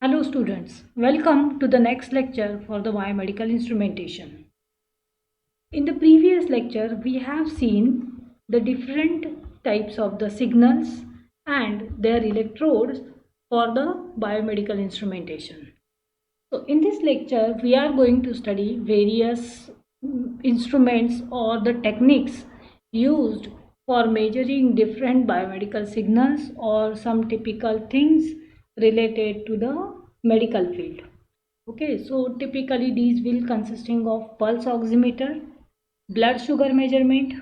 Hello students, welcome to the next lecture for the biomedical instrumentation. In the previous lecture, we have seen the different types of the signals and their electrodes for the biomedical instrumentation. So in this lecture, we are going to study various instruments or the techniques used for measuring different biomedical signals or some typical things related to the medical field. Okay, so typically these will consisting of pulse oximeter, blood sugar measurement,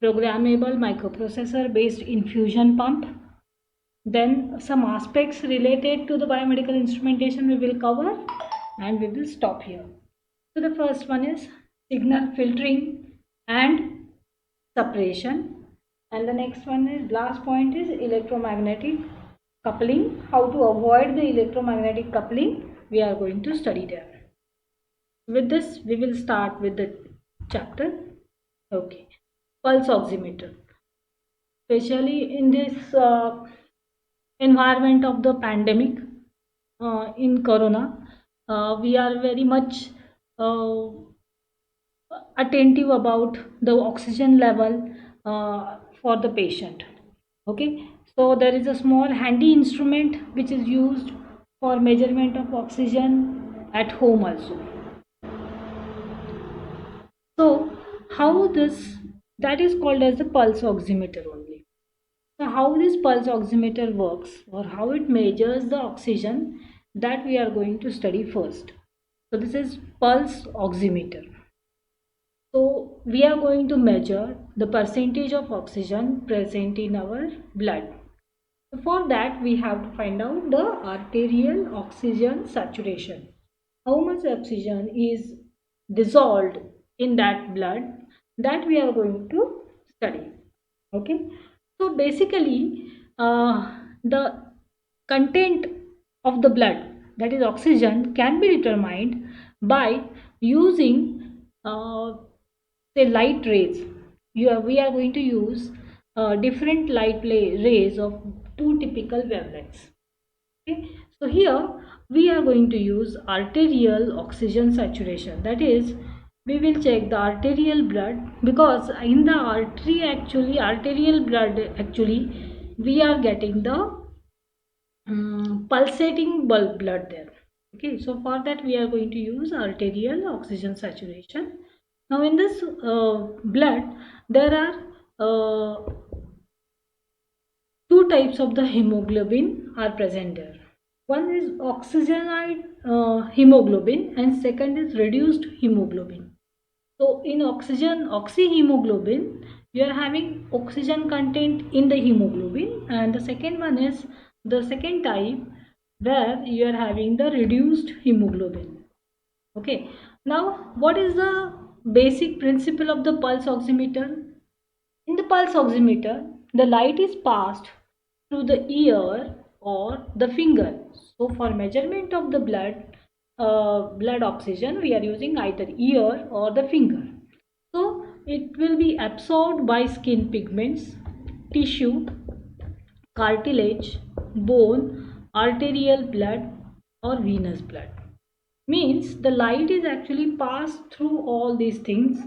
programmable microprocessor based infusion pump, then some aspects related to the biomedical instrumentation we will cover and we will stop here. So the first one is signal filtering and suppression, and the next one is last point is electromagnetic coupling. How to avoid the electromagnetic coupling we are going to study there. With this we will start with the chapter. Okay, pulse oximeter. Especially in this environment of the pandemic in corona, we are very much uh, attentive about the oxygen level for the patient. Okay, so there is a small handy instrument which is used for measurement of oxygen at home also. So how this, that is called as the pulse oximeter only. So how this pulse oximeter works or how it measures the oxygen, that we are going to study first. So this is pulse oximeter. So we are going to measure the percentage of oxygen present in our blood. So for that we have to find out the arterial oxygen saturation. How much oxygen is dissolved in that blood, that we are going to study. Okay. So basically the content of the blood, that is oxygen, can be determined by using say light rays. We are going to use different rays of two typical wavelengths. Okay, so here we are going to use arterial oxygen saturation. That is, we will check the arterial blood, because in the arterial blood actually we are getting the pulsating blood there. Okay, so for that we are going to use arterial oxygen saturation. Now in this blood there are two types of the hemoglobin are present there. One is oxygenized hemoglobin and second is reduced hemoglobin. So in oxyhemoglobin, you are having oxygen content in the hemoglobin, and the second one is the second type where you are having the reduced hemoglobin. Okay. Now what is the basic principle of the pulse oximeter? In the pulse oximeter, the light is passed through the ear or the finger. So for measurement of the blood oxygen, we are using either ear or the finger. So it will be absorbed by skin pigments, tissue, cartilage, bone, arterial blood or venous blood. Means the light is actually passed through all these things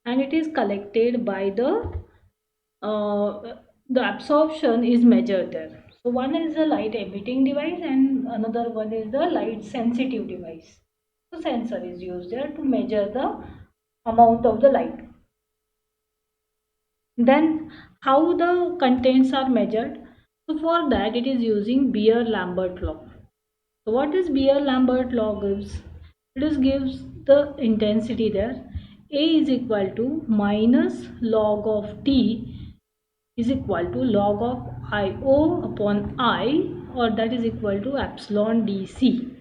and it is collected by the absorption is measured there. So one is the light emitting device and another one is the light sensitive device. So sensor is used there to measure the amount of the light. Then how the contents are measured? So for that it is using Beer-Lambert law. So what is Beer-Lambert law gives? It is gives the intensity there. A is equal to minus log of T is equal to log of IO upon I, or that is equal to epsilon DC.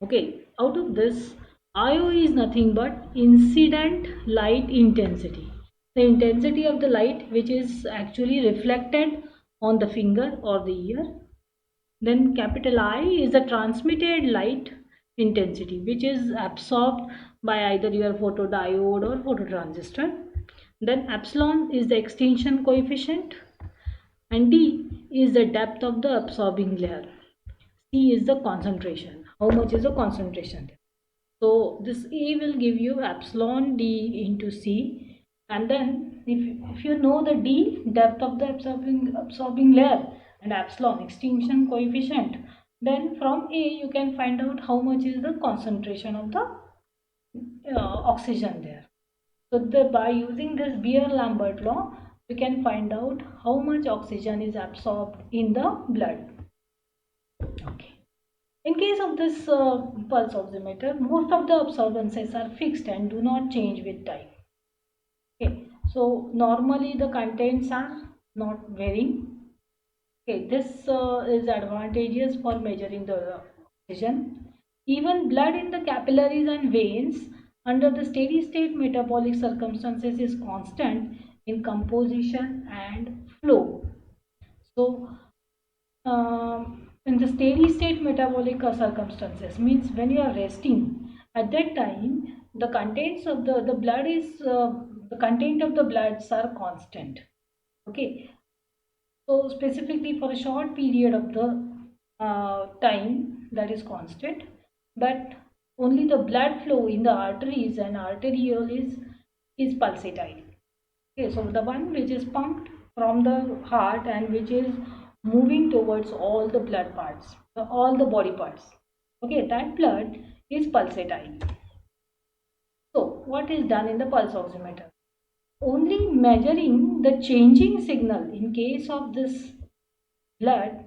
Okay, out of this, IO is nothing but incident light intensity. The intensity of the light which is actually reflected on the finger or the ear. Then capital I is the transmitted light intensity which is absorbed by either your photodiode or phototransistor. Then epsilon is the extinction coefficient and D is the depth of the absorbing layer. C is the concentration. how much is the concentration there. So this E will give you epsilon D into C, and then if you know the D, depth of the absorbing layer, and epsilon, extinction coefficient, then from A you can find out how much is the concentration of the oxygen there. So by using this Beer-Lambert law, we can find out how much oxygen is absorbed in the blood. Okay. In case of this pulse oximeter, most of the absorbances are fixed and do not change with time. Okay. So normally the contents are not varying. Okay. This is advantageous for measuring the oxygen. Even blood in the capillaries and veins under the steady state metabolic circumstances is constant in composition and flow. So in the steady state metabolic circumstances means when you are resting, at that time the contents of the blood is the content of the bloods are constant. Okay, so specifically for a short period of the time, that is constant, but only the blood flow in the arteries and arteriole is pulsatile. Okay, so the one which is pumped from the heart and which is moving towards all the blood parts, all the body parts. Okay, that blood is pulsatile. So what is done in the pulse oximeter? Only measuring the changing signal in case of this blood,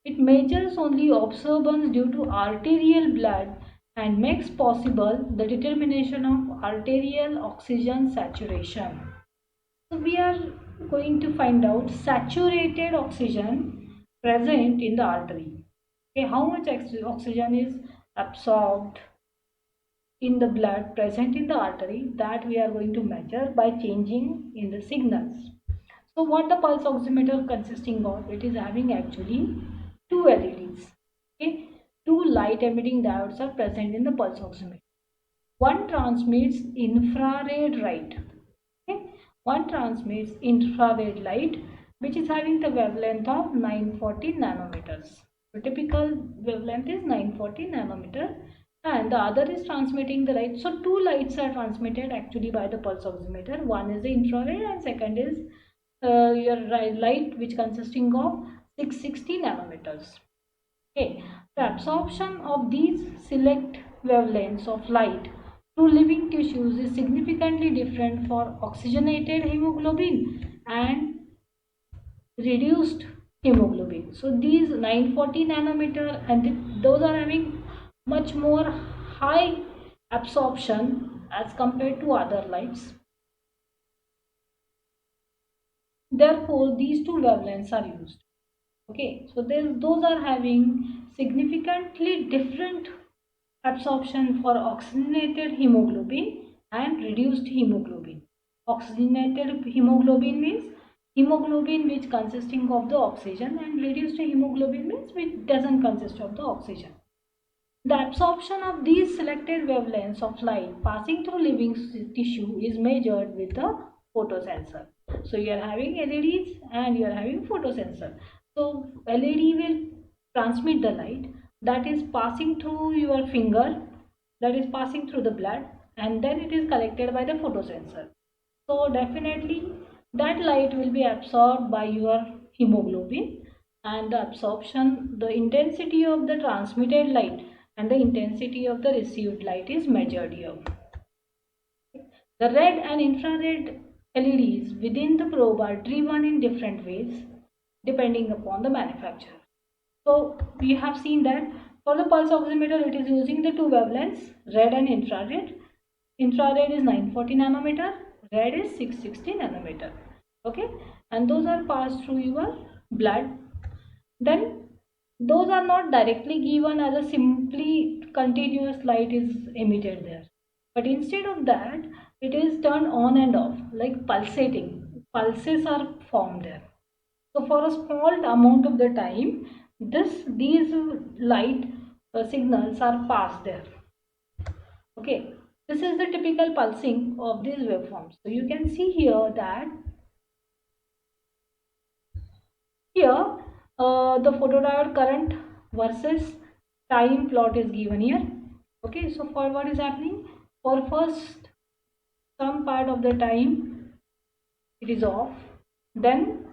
it measures only absorbance due to arterial blood and makes possible the determination of arterial oxygen saturation. So we are going to find out saturated oxygen present in the artery. Okay, how much oxygen is absorbed in the blood present in the artery, that we are going to measure by changing in the signals. So what the pulse oximeter consisting of? It is having actually two LEDs. Okay, two light emitting diodes are present in the pulse oximeter. One transmits infrared light. Okay, one transmits infrared light which is having the wavelength of 940 nanometers. The typical wavelength is 940 nanometer, and the other is transmitting the light. So two lights are transmitted actually by the pulse oximeter. One is the infrared and second is your light which consisting of 660 nanometers. Okay, the absorption of these select wavelengths of light to living tissues is significantly different for oxygenated hemoglobin and reduced hemoglobin. So these 940 nanometer and those are having much more high absorption as compared to other lights. Therefore, these two wavelengths are used. Okay, so those are having significantly different absorption for oxygenated hemoglobin and reduced hemoglobin. Oxygenated hemoglobin means hemoglobin which consisting of the oxygen, and reduced hemoglobin means which doesn't consist of the oxygen. The absorption of these selected wavelengths of light passing through living tissue is measured with a photosensor. So you are having LEDs and you are having photosensor. So LED will transmit the light that is passing through your finger, that is passing through the blood, and then it is collected by the photosensor. So definitely that light will be absorbed by your hemoglobin, and the absorption, the intensity of the transmitted light and the intensity of the received light is measured here. The red and infrared LEDs within the probe are driven in different ways depending upon the manufacturer. So we have seen that for the pulse oximeter it is using the two wavelengths, red and infrared. Infrared is 940 nanometer, red is 660 nanometer. Okay, and those are passed through your blood. Then those are not directly given as a simply continuous light is emitted there, but instead of that it is turned on and off like pulsating. Pulses are formed there. So for a small amount of the time, these light signals are passed there. Okay, this is the typical pulsing of these waveforms. So you can see here that here the photodiode current versus time plot is given here. Okay, so for what is happening, for first some part of the time it is off, then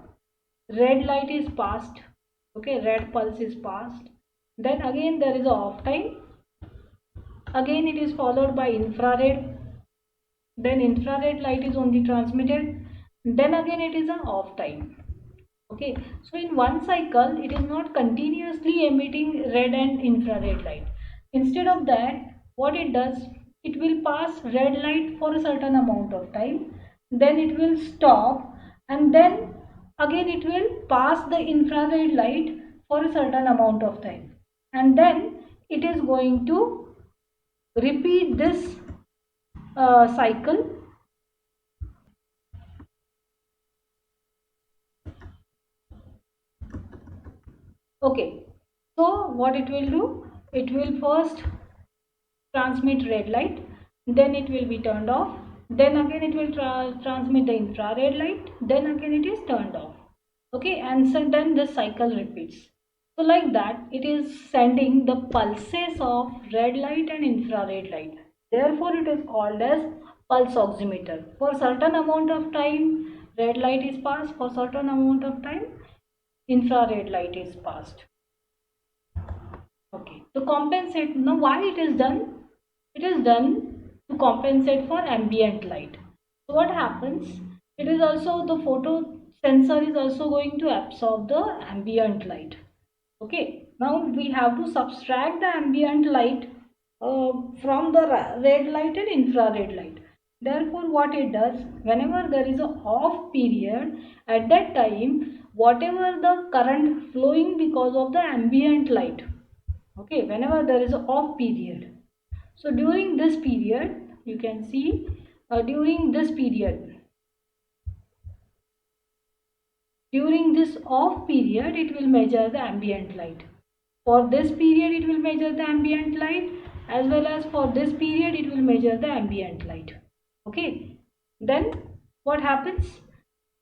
red light is passed, okay, red pulse is passed, then again there is a off time, again it is followed by infrared, then infrared light is only transmitted, then again it is an off time. Okay, so in one cycle it is not continuously emitting red and infrared light. Instead of that, what it does, it will pass red light for a certain amount of time, then it will stop, and then again it will pass the infrared light for a certain amount of time, and then it is going to repeat this cycle. Okay, so what it will do, it will first transmit red light, then it will be turned off, then again it will transmit the infrared light, then again it is turned off. Okay, and so then this cycle repeats. So like that it is sending the pulses of red light and infrared light, therefore it is called as pulse oximeter. For certain amount of time red light is passed, for certain amount of time infrared light is passed. Okay, to compensate, now why it is done? It is done to compensate for ambient light. So what happens? It is also the photo sensor is also going to absorb the ambient light. Okay, now we have to subtract the ambient light from the red light and infrared light. Therefore, what it does, whenever there is a off period, at that time, whatever the current flowing because of the ambient light, okay, whenever there is a off period, so during this period you can see, during this off period it will measure the ambient light. For this period it will measure the ambient light, as well as for this period it will measure the ambient light. Okay, then what happens,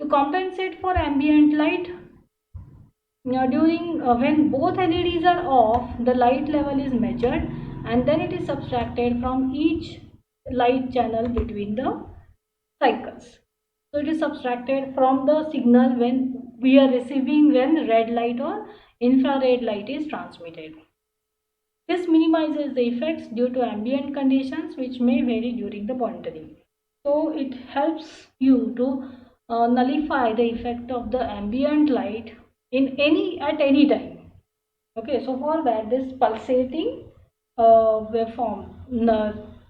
to compensate for ambient light, during when both LEDs are off, the light level is measured and then it is subtracted from each light channel between the cycles. So it is subtracted from the signal when we are receiving, when red light or infrared light is transmitted. This minimizes the effects due to ambient conditions which may vary during the monitoring. So it helps you to nullify the effect of the ambient light at any time. Okay, so for that this pulsating waveform,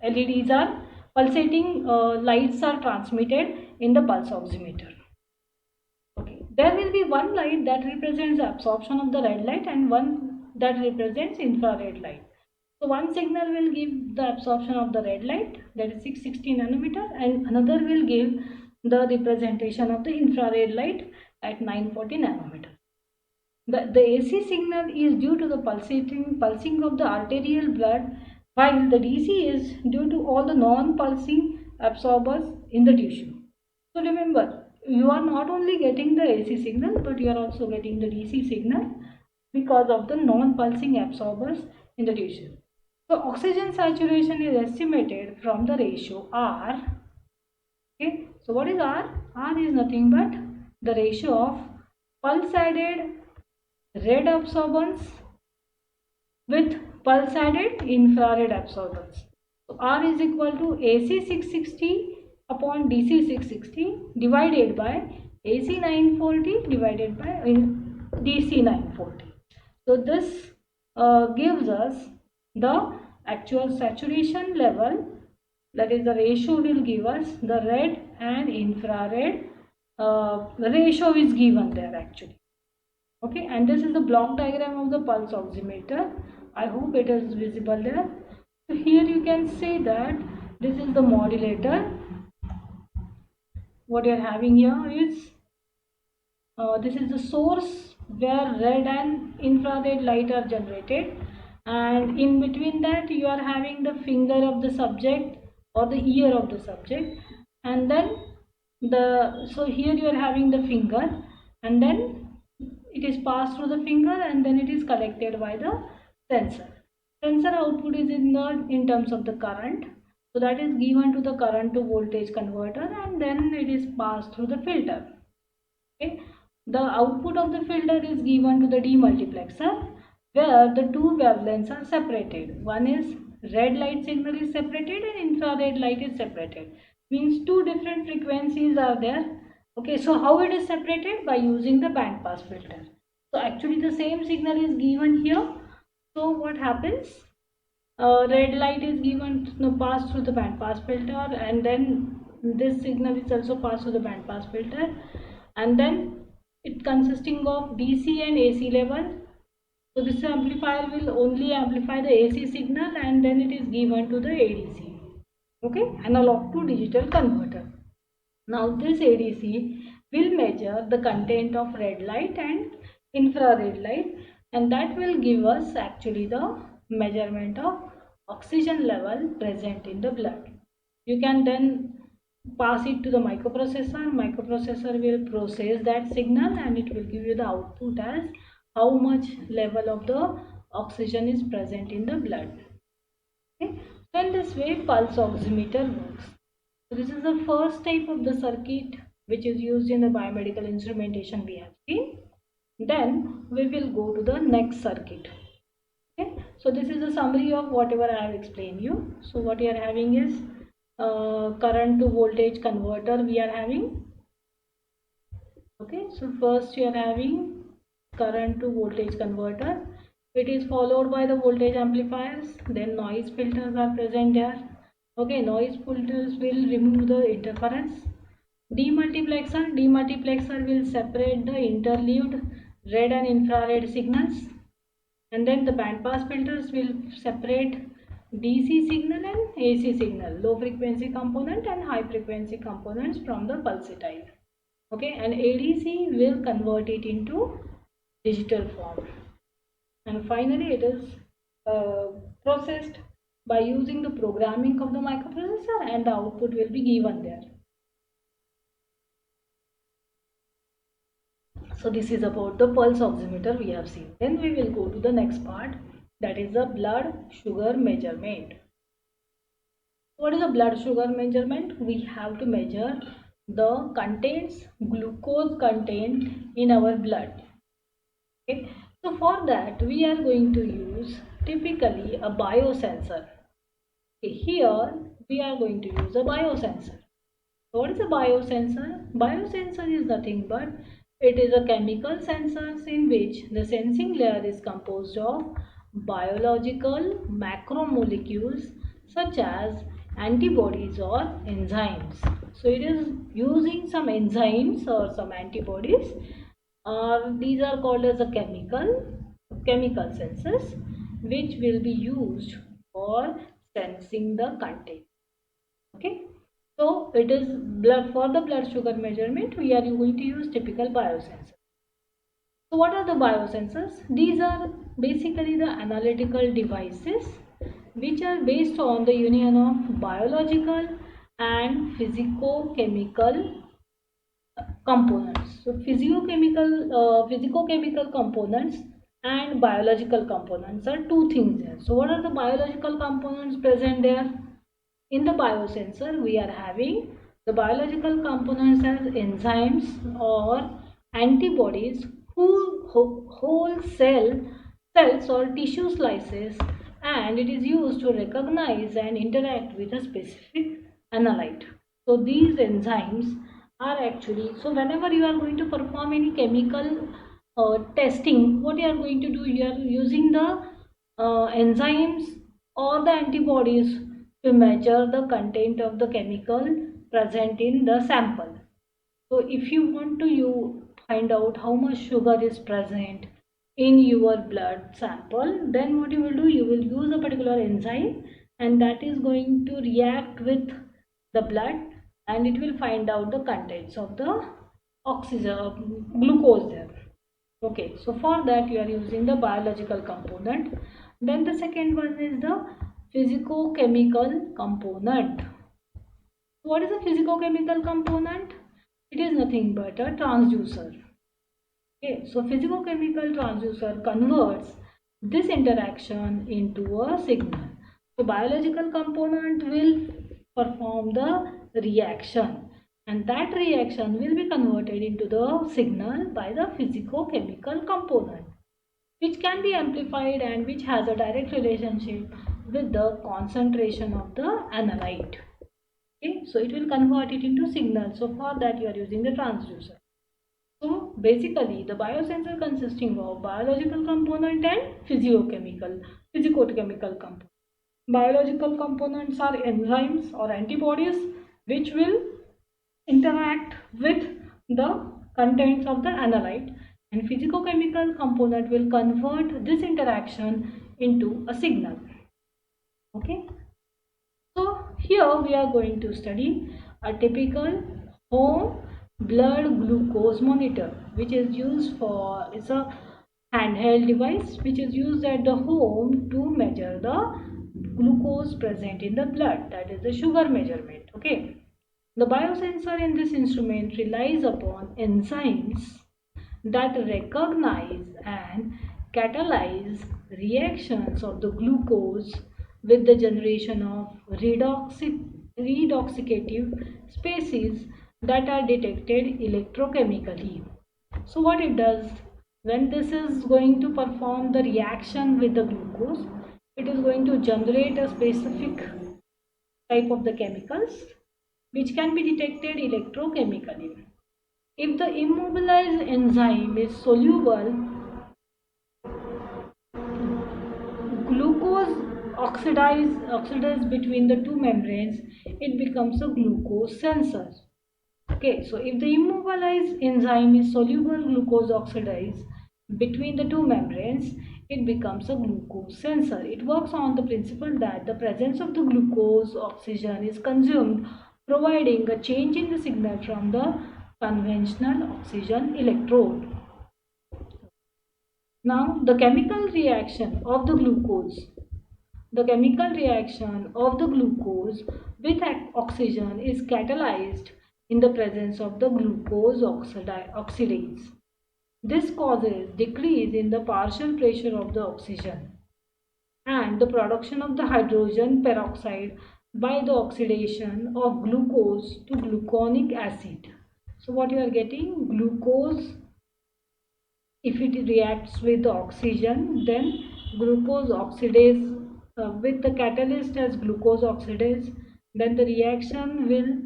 LEDs are pulsating lights are transmitted in the pulse oximeter. Okay, there will be one light that represents the absorption of the red light and one that represents infrared light. So one signal will give the absorption of the red light, that is 660 nanometer, and another will give the representation of the infrared light at 940 nanometer. The AC signal is due to the pulsing of the arterial blood, while the DC is due to all the non-pulsing absorbers in the tissue. So remember, you are not only getting the AC signal, but you are also getting the DC signal because of the non-pulsing absorbers in the tissue. So oxygen saturation is estimated from the ratio R. Okay, so what is R? R is nothing but the ratio of pulse added red absorbance with pulse added infrared absorbance. So R is equal to AC 660 upon DC 660 divided by AC 940 divided by DC 940. So this gives us the actual saturation level, that is the ratio will give us the red and infrared ratio is given there actually. Okay, and this is the block diagram of the pulse oximeter. I hope it is visible there. So here you can see that this is the modulator. What you are having here is this is the source where red and infrared light are generated, and in between that you are having the finger of the subject or the ear of the subject, and then so here you are having the finger, and then it is passed through the finger and then it is collected by the sensor. Sensor output is in terms of the current. So that is given to the current to voltage converter, and then it is passed through the filter. Okay. The output of the filter is given to the demultiplexer, where the two wavelengths are separated. One is red light signal is separated and infrared light is separated. Means two different frequencies are there. Okay, so how it is separated? By using the band pass filter. So actually the same signal is given here. So what happens? Red light is given, no, passed through the band pass filter, and then this signal is also passed through the band pass filter, and then it consisting of DC and AC level. So this amplifier will only amplify the AC signal, and then it is given to the ADC. Okay, analog to digital converter. Now this ADC will measure the content of red light and infrared light, and that will give us actually the measurement of oxygen level present in the blood. You can then pass it to the microprocessor. Microprocessor will process that signal and it will give you the output as how much level of the oxygen is present in the blood. Okay? So in this way pulse oximeter works. So this is the first type of the circuit which is used in the biomedical instrumentation we have seen. Then we will go to the next circuit. Okay, so this is a summary of whatever I have explained you. So what you are having is current to voltage converter we are having. Okay, so first you are having current to voltage converter. It is followed by the voltage amplifiers. Then noise filters are present there. Okay, noise filters will remove the interference. Demultiplexer will separate the interleaved red and infrared signals, and then the band pass filters will separate DC signal and AC signal, low frequency component and high frequency components from the pulsatile. Okay, and ADC will convert it into digital form, and finally it is processed by using the programming of the microprocessor, and the output will be given there. So this is about the pulse oximeter we have seen. Then we will go to the next part, that is the blood sugar measurement. What is a blood sugar measurement? We have to measure the glucose content in our blood. Okay. So for that we are going to use typically a biosensor. Okay. Here we are going to use a biosensor. So what is a biosensor? Biosensor is nothing but it is a chemical sensor in which the sensing layer is composed of biological macromolecules such as antibodies or enzymes. So it is using some enzymes or some antibodies, or these are called as a chemical sensors, which will be used for sensing the content. Okay. So it is for the blood sugar measurement we are going to use typical biosensors. So what are the biosensors? These are basically the analytical devices which are based on the union of biological and physicochemical components. So physicochemical components and biological components are two things there. So what are the biological components present there? In the biosensor, we are having the biological components as enzymes or antibodies who whole cells or tissue slices, and it is used to recognize and interact with a specific analyte. So these enzymes are actually, so whenever you are going to perform any chemical testing, what you are going to do, you are using the enzymes or the antibodies to measure the content of the chemical present in the sample. So if you want to find out how much sugar is present in your blood sample, then what you will do, you will use a particular enzyme, and that is going to react with the blood, and it will find out the contents of the oxygen, glucose there. Okay, so for that you are using the biological component. Then the second one is the physicochemical component. What is a physicochemical component? It is nothing but a transducer. Okay, so physicochemical transducer converts this interaction into a signal. So biological component will perform the reaction, and that reaction will be converted into the signal by the physico-chemical component, which can be amplified and which has a direct relationship with the concentration of the analyte. Okay, so it will convert it into signal. So for that you are using the transducer. So basically the biosensor consisting of biological component and physicochemical component. Biological components are enzymes or antibodies which will interact with the contents of the analyte, and physicochemical component will convert this interaction into a signal. Okay, so here we are going to study a typical home blood glucose monitor, which is used for, it's a handheld device which is used at the home to measure the glucose present in the blood, that is the sugar measurement. Okay, the biosensor in this instrument relies upon enzymes that recognize and catalyze reactions of the glucose with the generation of redoxicative species that are detected electrochemically. So what it does, when this is going to perform the reaction with the glucose, it is going to generate a specific type of the chemicals which can be detected electrochemically. If the immobilized enzyme is soluble, glucose oxidize between the two membranes, it becomes a glucose sensor. Okay, so if the immobilized enzyme is soluble glucose oxidize between the two membranes, it becomes a glucose sensor. It works on the principle that the presence of the glucose oxygen is consumed, providing a change in the signal from the conventional oxygen electrode. Now, the chemical reaction of the glucose. The chemical reaction of the glucose with oxygen is catalyzed in the presence of the glucose oxidase. This causes decrease in the partial pressure of the oxygen and the production of the hydrogen peroxide by the oxidation of glucose to gluconic acid. So what you are getting, glucose, if it reacts with the oxygen, then glucose oxidase with the catalyst as glucose oxidase, then the reaction will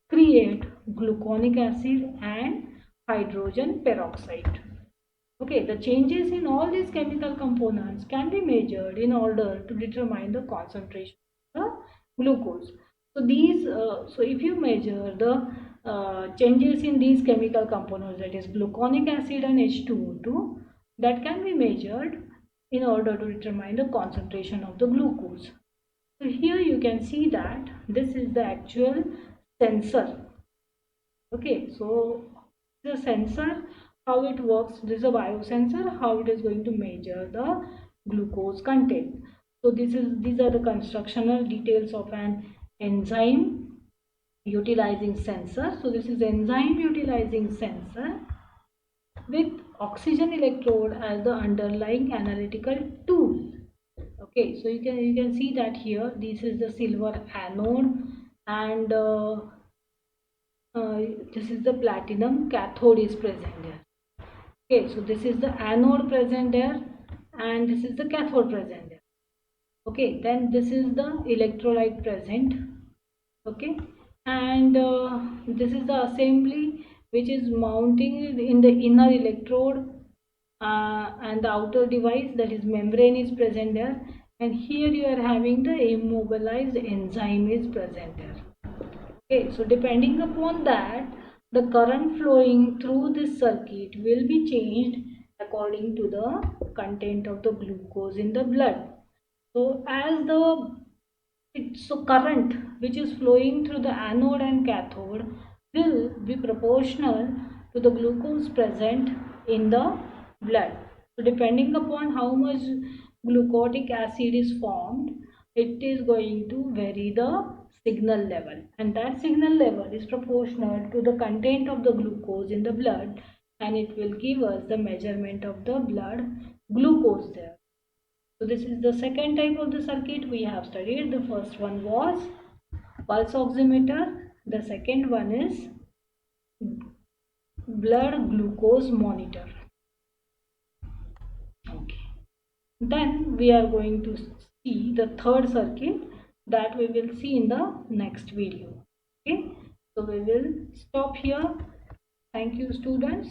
create gluconic acid and hydrogen peroxide. Okay, the changes in all these chemical components can be measured in order to determine the concentration of the glucose. So so if you measure the changes in these chemical components, that is gluconic acid and H2O2, that can be measured in order to determine the concentration of the glucose. So here you can see that this is the actual sensor. Okay, so the sensor, how it works, this is a biosensor, how it is going to measure the glucose content. So these are the constructional details of an enzyme utilizing sensor. So this is enzyme utilizing sensor with oxygen electrode as the underlying analytical tool. Okay, so you can see that here this is the silver anode, and this is the platinum cathode is present there. Okay, so this is the anode present there and this is the cathode present there. Okay, then this is the electrolyte present. Okay, and this is the assembly which is mounting in the inner electrode, and the outer device, that is membrane, is present there, and here you are having the immobilized enzyme is present there. Okay, so depending upon that, the current flowing through this circuit will be changed according to the content of the glucose in the blood. So as so current which is flowing through the anode and cathode will be proportional to the glucose present in the blood. So depending upon how much gluconic acid is formed, it is going to vary the signal level, and that signal level is proportional to the content of the glucose in the blood, and it will give us the measurement of the blood glucose there. So this is the second type of the circuit we have studied. The first one was pulse oximeter. The second one is blood glucose monitor. Okay. Then we are going to see the third circuit that we will see in the next video. Okay. So we will stop here. Thank you, students.